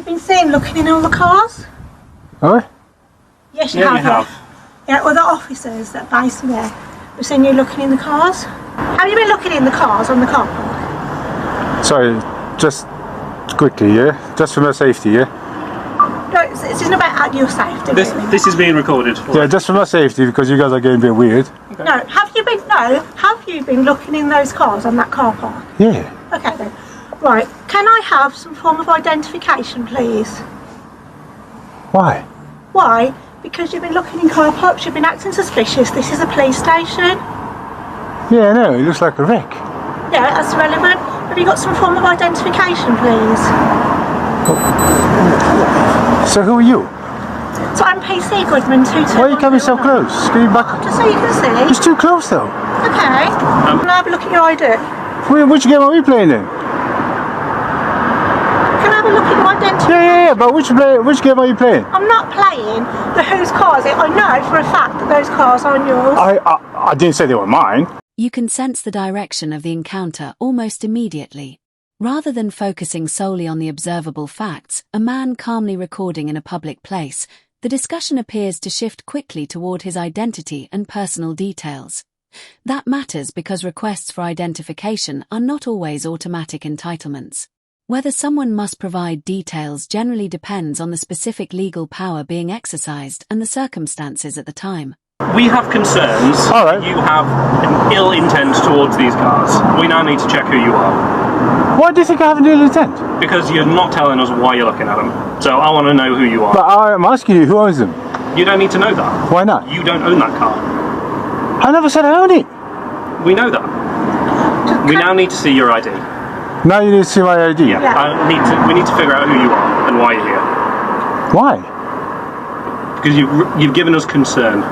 you been seen looking in all the cars? Oh? Yes, you Yeah, have. we have. Yeah, other officers that are based there have seen you looking in the cars. Have you been looking in the cars on the car park? Sorry, just quickly, yeah? Just for my safety, yeah? No, this isn't about your safety. Really. This is being recorded. Yeah, just for my safety, because you guys are getting a bit weird. Okay. No, have you been looking in those cars on that car park? Yeah. Okay then. Right, can I have some form of identification, please? Why? Why? Because you've been looking in car parks, you've been acting suspicious. This is a police station. Yeah, I know, it looks like a wreck. Yeah, that's relevant. Have you got some form of identification, please? So who are you? So I'm PC Goodman 22. Why are you coming so close? Can you back? Just so you can see. It's too close though. Okay. Can I have a look at your ID? Which game are we playing then? Can I have a look at your identity? Yeah, but which game are you playing? I'm not playing the whose cars it. I know for a fact that those cars aren't yours. I didn't say they were mine. You can sense the direction of the encounter almost immediately. Rather than focusing solely on the observable facts, a man calmly recording in a public place, the discussion appears to shift quickly toward his identity and personal details. That matters because requests for identification are not always automatic entitlements. Whether someone must provide details generally depends on the specific legal power being exercised and the circumstances at the time. We have concerns. All right. You have an ill intent towards these cars. We now need to check who you are. Why do you think I have an ill intent? Because you're not telling us why you're looking at them. So I want to know who you are. But I'm asking you, who owns them? You don't need to know that. Why not? You don't own that car. I never said I own it. We know that. We now need to see your ID. Now you need to see my ID. Yeah. We need to figure out who you are and why you're here. Why? Because you've given us concern.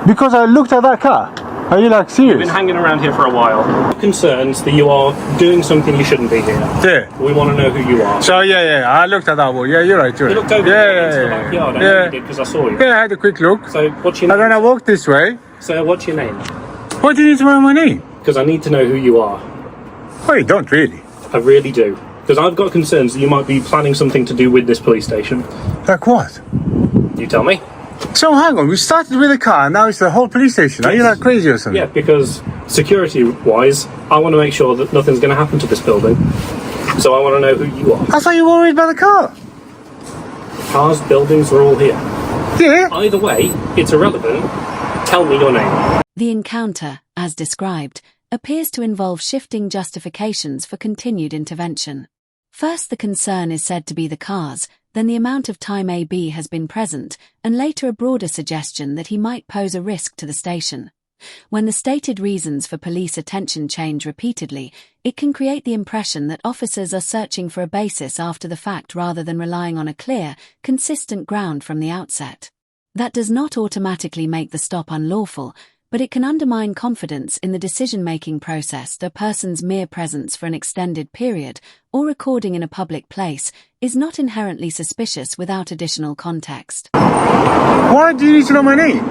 Because I looked at that car. Are you like serious? You've been hanging around here for a while. Concerns that you are doing something you shouldn't be here. Yeah. We want to know who you are. So yeah, I looked at that one. Yeah, you're right. You looked over into the backyard. I know you did because I saw you. Yeah, I had a quick look. So what's your name? And then I walked this way. So what's your name? Why do you need to know my name? Because I need to know who you are. Well, you don't really. I really do. Because I've got concerns that you might be planning something to do with this police station. Like what? You tell me. So hang on, we started with a car and now it's the whole police station. Are you like crazy or something? Yeah, because security-wise, I want to make sure that nothing's going to happen to this building. So I want to know who you are. I thought you were worried about the car. Cars, buildings are all here. Yeah. Either way, it's irrelevant. Tell me your name. The encounter, as described, appears to involve shifting justifications for continued intervention. First, the concern is said to be the cars, then the amount of time AB has been present, and later a broader suggestion that he might pose a risk to the station. When the stated reasons for police attention change repeatedly, it can create the impression that officers are searching for a basis after the fact rather than relying on a clear, consistent ground from the outset. That does not automatically make the stop unlawful, but it can undermine confidence in the decision-making process. A person's mere presence for an extended period, or recording in a public place, is not inherently suspicious without additional context. Why do you need to know my name?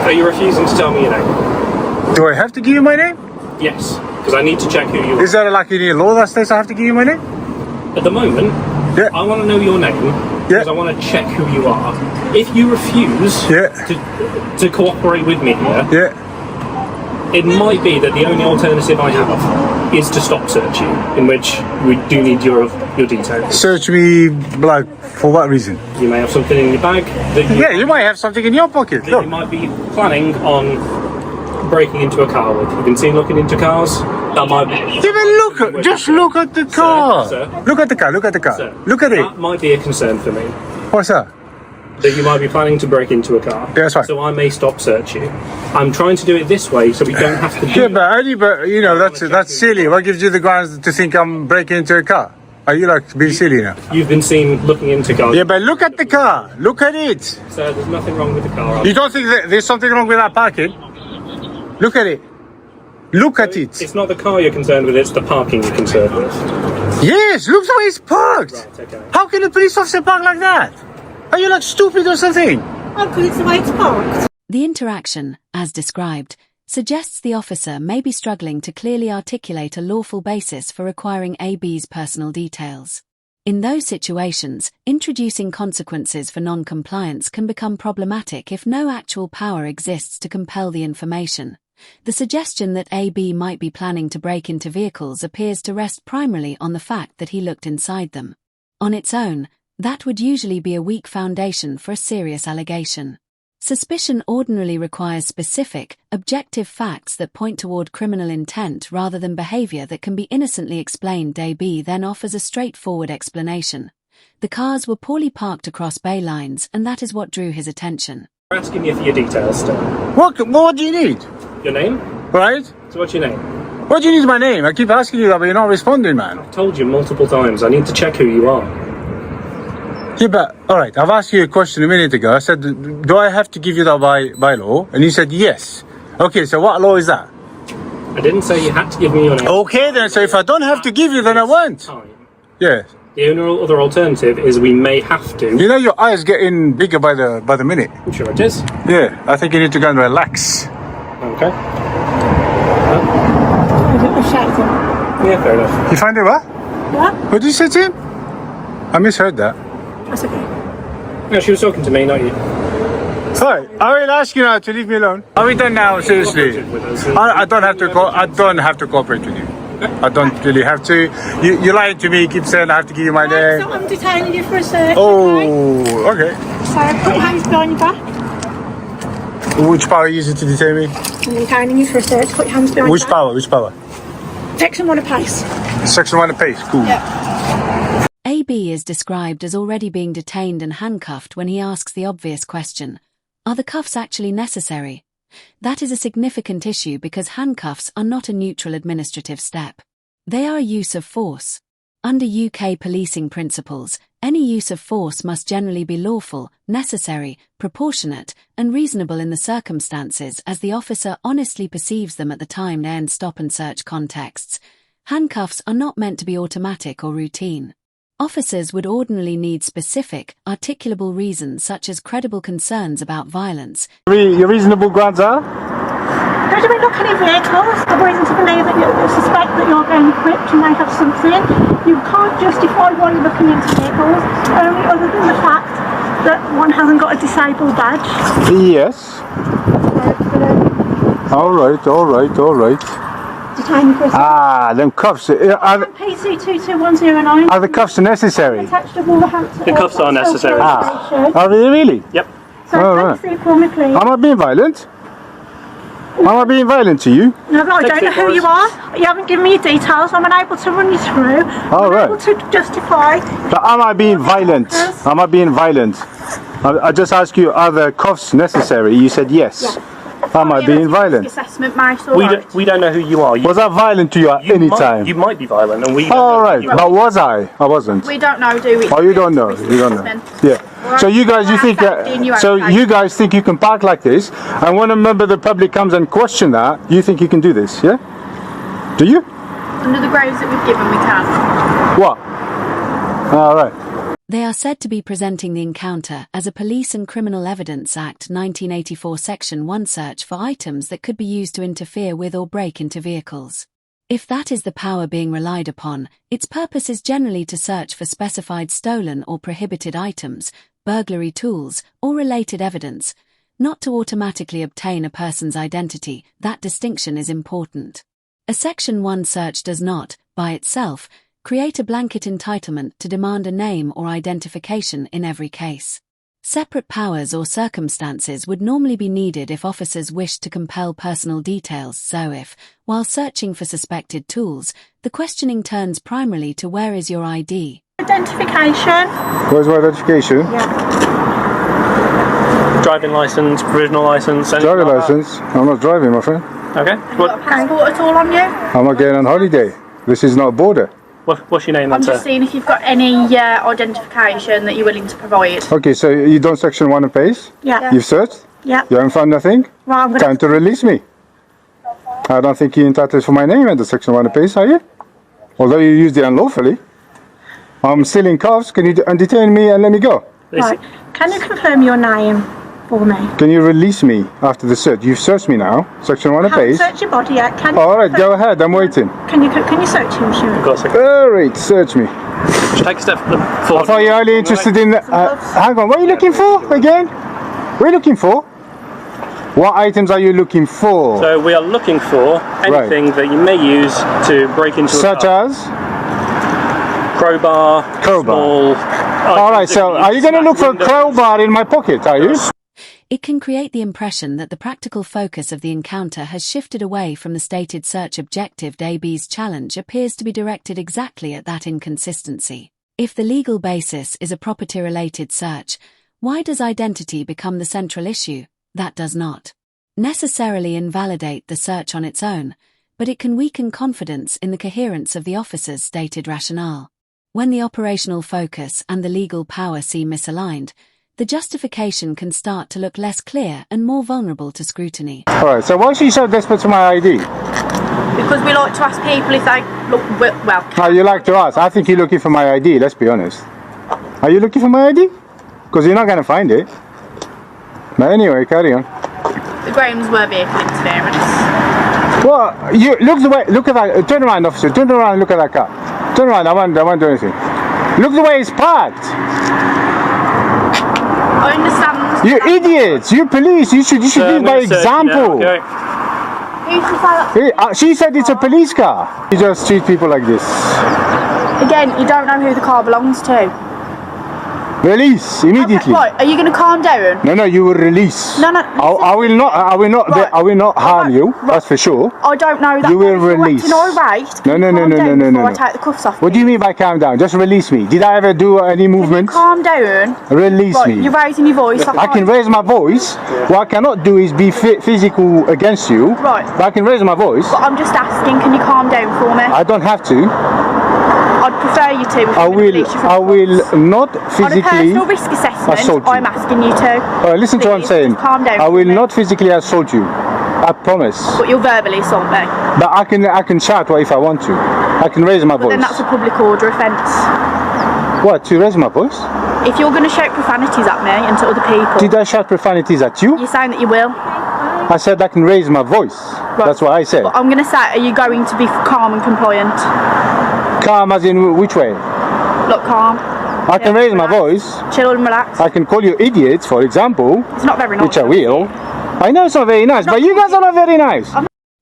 Are you refusing to tell me your name? Do I have to give you my name? Yes, because I need to check who you are. Is there like any law that says I have to give you my name? At the moment, Yeah. I want to know your name because I want to check who you are. If you refuse to cooperate with me here, it might be that the only alternative I have is to stop search you, in which we do need your details. Search me, like, for what reason? You may have something in your bag that you might have something in your pocket. that you might be planning on breaking into a car with. You've been seen looking into cars. That might be. Just look at the car. Sir. Look at the car. Sir, Look at it. That might be a concern for me. What's that? That you might be planning to break into a car. Yeah, that's right. So I may stop search you. I'm trying to do it this way so we don't have to do Yeah, but you know, that's silly. What gives you the grounds to think I'm breaking into a car? Are you like being silly now? You've been seen looking into cars. Yeah, but look at the car. Look at it. So there's nothing wrong with the car. You don't think that there's something wrong with that parking? Look at it. Look at it. It's not the car you're concerned with, it's the parking you're concerned with. Yes, look the way it's parked. Right, okay. How can a police officer park like that? Are you like stupid or something? Oh, because it's the way it's parked. The interaction, as described, suggests the officer may be struggling to clearly articulate a lawful basis for requiring AB's personal details. In those situations, introducing consequences for non-compliance can become problematic if no actual power exists to compel the information. The suggestion that AB might be planning to break into vehicles appears to rest primarily on the fact that he looked inside them. On its own, that would usually be a weak foundation for a serious allegation. Suspicion ordinarily requires specific, objective facts that point toward criminal intent rather than behavior that can be innocently explained. AB then offers a straightforward explanation. The cars were poorly parked across bay lines, and that is what drew his attention. You're asking me for your details still. What do you need? Your name? Right? So what's your name? What do you need my name? I keep asking you that, but you're not responding, man. I've told you multiple times. I need to check who you are. Yeah, but, alright, I've asked you a question a minute ago. I said, do I have to give you that by law? And you said yes. Okay, so what law is that? I didn't say you had to give me your name. Okay then, so if I don't have to give you, then I won't. Time. Yeah. The only other alternative is we may have to. You know your eyes getting bigger by the minute. I'm sure it is. Yeah, I think you need to go and relax. Okay. Yeah, fair enough. You find it what? What? What did you say to him? I misheard that. That's okay. No, she was talking to me, not you. Sorry, I will ask you now to leave me alone. Are we done now? Seriously, I don't have to. I don't have to cooperate with you. I don't really have to. You lied to me. You keep saying I have to give you my name. So I'm detaining you for a search. Oh, okay. So put your hands behind your back. Which power are you using to detain me? I'm detaining you for a search. Put your hands behind Which your back. power? Which power? Section 1 of pace. Section 1 of pace. Cool. Yeah. AB is described as already being detained and handcuffed when he asks the obvious question: are the cuffs actually necessary? That is a significant issue because handcuffs are not a neutral administrative step. They are a use of force. Under UK policing principles, any use of force must generally be lawful, necessary, proportionate, and reasonable in the circumstances as the officer honestly perceives them at the time and stop and search contexts. Handcuffs are not meant to be automatic or routine. Officers would ordinarily need specific, articulable reasons such as credible concerns about violence. Your reasonable grounds are? Because you've been looking in vehicles, the reason to believe that you suspect that you're going equipped and may have something. You can't justify why you're looking into vehicles, only other than the fact that one hasn't got a disabled badge. Yes. All right. Detain you for a search. Them cuffs. PC 22109. Are the cuffs necessary? Attached to Wolverhampton. The cuffs are necessary. Are they really? Yep. So All take a seat for me, please. Am I being violent? Am I being violent to you? No, but I Take don't know a seat who for you us. are. You haven't given me your details. I'm unable to run you through. All right. I'm unable to justify. But am I being violent? Yes. Am I being violent? I just asked you, are the cuffs necessary? You said yes. Yeah. Am I being violent? Assessment, mate. All We, right. we don't know who you are. Was I violent to you at any time? You might be violent, and we don't All know right, who you are. but was I? I wasn't. We don't know, do we? Oh, you don't know. You don't know. Yeah. So you guys, you think that? So you guys think you can park like this, and when a member of the public comes and question that, you think you can do this? Yeah. Do you? Under the grounds that we've given, we can. What? All right. They are said to be presenting the encounter as a Police and Criminal Evidence Act 1984 Section 1 search for items that could be used to interfere with or break into vehicles. If that is the power being relied upon, its purpose is generally to search for specified stolen or prohibited items, burglary tools, or related evidence, not to automatically obtain a person's identity. That distinction is important. A Section 1 search does not, by itself, create a blanket entitlement to demand a name or identification in every case. Separate powers or circumstances would normally be needed if officers wished to compel personal details. So if, while searching for suspected tools, the questioning turns primarily to where is your ID? Identification. Where's my identification? Yeah. Driving license, provisional license, anything Driving like that? license. I'm not driving, my friend. Okay. Got a passport at all on you? I'm not going on holiday. This is not a border. What's your name, then, I'm just sir? seeing if you've got any identification that you're willing to provide. Okay, so you done Section 1 and pace? Yeah. You've searched? Yeah. You haven't found nothing? Well, I'm Time to release me. I don't think you're entitled for my name under Section 1 and pace, are you? Although you used it unlawfully. I'm still in cuffs. Can you detain me and let me go? Right. Can you confirm your name for me? Can you release me after the search? You've searched me now. Section 1 and Haven't pace. searched your body yet. Can you All right, confirm- go ahead. I'm waiting. Can you search him, sure? Got a second. All right, search me. Just take a step I forward. thought you're only interested in... hang on, what are you looking for again? What are you looking for? What items are you looking for? So we are looking for anything that you may use to break into Such a car. as? Crowbar, small... Alright, so are you going to look for a crowbar in my pocket, are you? It can create the impression that the practical focus of the encounter has shifted away from the stated search objective. AB's challenge appears to be directed exactly at that inconsistency. If the legal basis is a property-related search, why does identity become the central issue? That does not necessarily invalidate the search on its own, but it can weaken confidence in the coherence of the officer's stated rationale. When the operational focus and the legal power seem misaligned, the justification can start to look less clear and more vulnerable to scrutiny. Alright, so why is she so desperate for my ID? Because we like to ask people if they look well. Now you like to ask. I think you're looking for my ID, let's be honest. Are you looking for my ID? Because you're not going to find it. But anyway, carry on. The grounds were vehicle interference. Well, you look at that. Turn around, officer. Turn around and look at that car. Turn around, I won't do anything. Look the way it's parked. I understand. You idiots! You police! You should lead by example. Okay. Who should say that? She said it's a police car. You just treat people like this. Again, you don't know who the car belongs to. Release immediately. Right, are you going to calm down? No, you will release. No. I will not. Right. I will not harm you. Right. That's for sure. I don't know that. You will release. No. I take the cuffs off. What do you mean by calm down? Just release me. Did I ever do any movement? Calm down. Release Right, me. you're raising your voice. I can raise my voice. What I cannot do is be physical against you. Right. But I can raise my voice. But I'm just asking, can you calm down for me? I don't have to. I'd prefer you to. If I I'm gonna release you from I the will cuffs. not On a physically personal risk assessment, assault you. I'm asking you to. Listen to what I'm Please, saying. just calm down I for will me. not physically assault you. I promise. But you'll verbally assault me. But I can shout if I want to. I can raise my But voice. then that's a public order offence. What? To raise my voice? If you're going to shout profanities at me and to other people, Did I shout profanities at you? you're saying that you will. I said I can raise my voice. Right. That's what I said. But I'm going to say, are you going to be calm and compliant? Calm as in which way? Look calm. I can raise my voice. Chill and relax. I can call you idiots, for example. It's not very nice. Which I will. I know it's not very nice, but you guys are not very nice.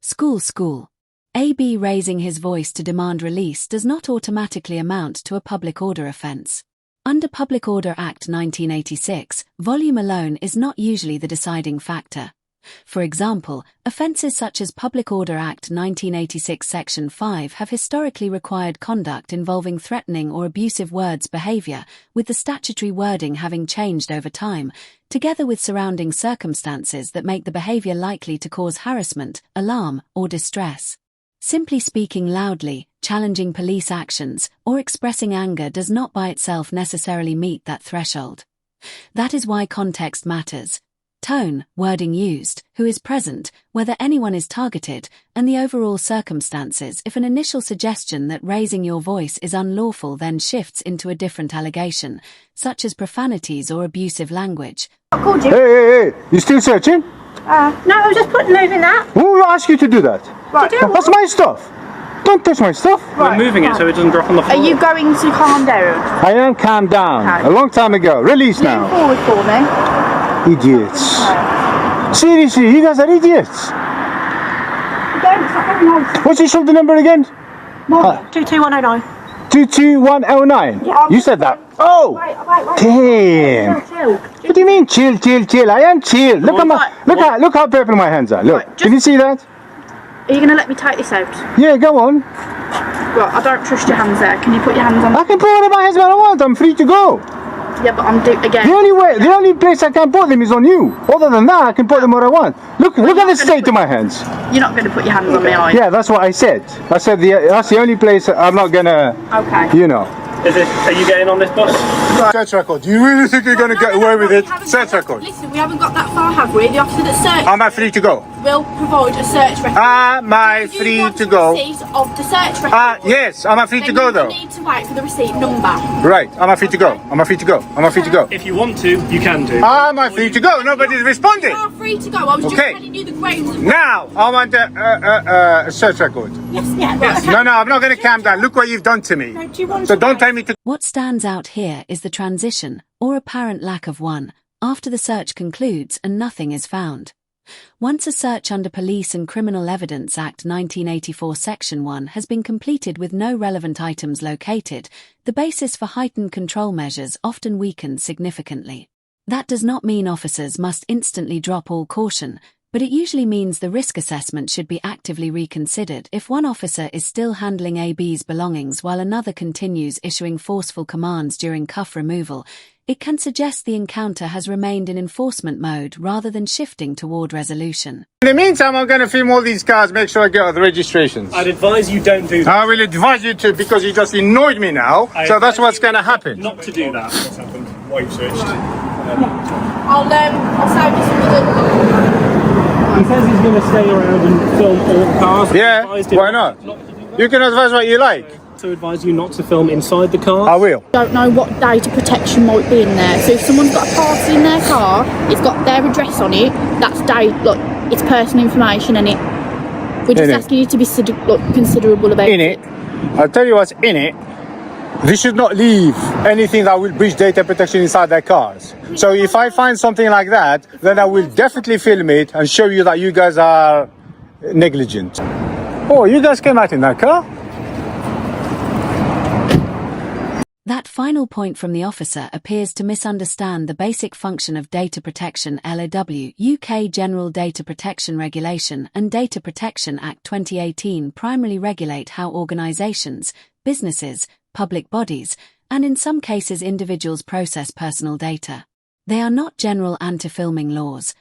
School. AB raising his voice to demand release does not automatically amount to a public order offence. Under Public Order Act 1986, volume alone is not usually the deciding factor. For example, offences such as Public Order Act 1986 Section 5 have historically required conduct involving threatening or abusive words behaviour, with the statutory wording having changed over time, together with surrounding circumstances that make the behaviour likely to cause harassment, alarm, or distress. Simply speaking loudly, challenging police actions, or expressing anger does not by itself necessarily meet that threshold. That is why context matters. Tone, wording used, who is present, whether anyone is targeted, and the overall circumstances. If an initial suggestion that raising your voice is unlawful then shifts into a different allegation, such as profanities or abusive language. I called you. Hey, you still searching? No, I was just moving that. Who asked you to do that? Right. That's my stuff. Don't touch my stuff. We're moving it so it doesn't drop on the floor. Are you going to calm down? I am calmed down. Okay. A long time ago. Release Lean now. forward for me. Idiots. Seriously, you guys are idiots. Again, it's not very nice. What's your shoulder number again? 22109. 22109. Yeah. You said that. Oh, Wait. damn. Chill. What do you mean chill? I am chill. Look how purple my hands are. Look. Right, Can you see that? Are you going to let me take this out? Yeah, go on. Right, I don't trust your hands there. Can you put your hands on? I can put all of my hands where I want. I'm free to go. Yeah, but I'm again. The only place I can put them is on you. Other than that, I can put them where I want. Look at the state of my hands. You're not going to put your hands on me, are you? Yeah, that's what I said. I said that's the only place I'm not gonna. Okay. You know. Are you getting on this bus? Search record. Do you really think you're gonna get away with it? Search record. Listen, we haven't got that far, have we? The officer that searched. Am I free to go? will provide a search record. Am I Do you free want to a go? receipt of the search record? Yes, am I free to Then go you though? need to wait for the receipt number. Right, am I free to go? Am I free to go? Am I free to go? If you want to, you can do. Am I free to go? Nobody's You responding. are free to go. I was just Okay. telling you the grounds. Now, I want a search record. Yes, yeah. Right, okay. No, I'm not going to calm down. Look what you've done to me. No, do you want So to don't wait? tell me to... What stands out here is the transition, or apparent lack of one, after the search concludes and nothing is found. Once a search under Police and Criminal Evidence Act 1984 Section 1 has been completed with no relevant items located, the basis for heightened control measures often weakens significantly. That does not mean officers must instantly drop all caution, but it usually means the risk assessment should be actively reconsidered if one officer is still handling AB's belongings while another continues issuing forceful commands during cuff removal. It can suggest the encounter has remained in enforcement mode rather than shifting toward resolution. In the meantime, I'm going to film all these cars, make sure I get all the registrations. I'd advise you don't do that. I will advise you to, because you just annoyed me now, so that's what's going to happen. Not to do that. What's happened? Why you searched? I'll save you some of He says he's going to stay around and film all cars. Yeah, I advised him why not? to do that. You can advise what you like. To advise you not to film inside the car. I will. don't know what data protection might be in there. So if someone's got a parcel in their car, it's got their address on it, that's it's personal information in it. We're just In it. asking you to be considerable about In it, I'll tell you what's in it. They should not leave anything that will breach data protection inside their cars. So if I find something like that, then I will definitely film it and show you that you guys are negligent. Oh, you guys came out in that car? That final point from the officer appears to misunderstand the basic function of data protection. LAW, UK General Data Protection Regulation and Data Protection Act 2018 primarily regulate how organisations, businesses, public bodies, and in some cases individuals process personal data. They are not general anti-filming laws,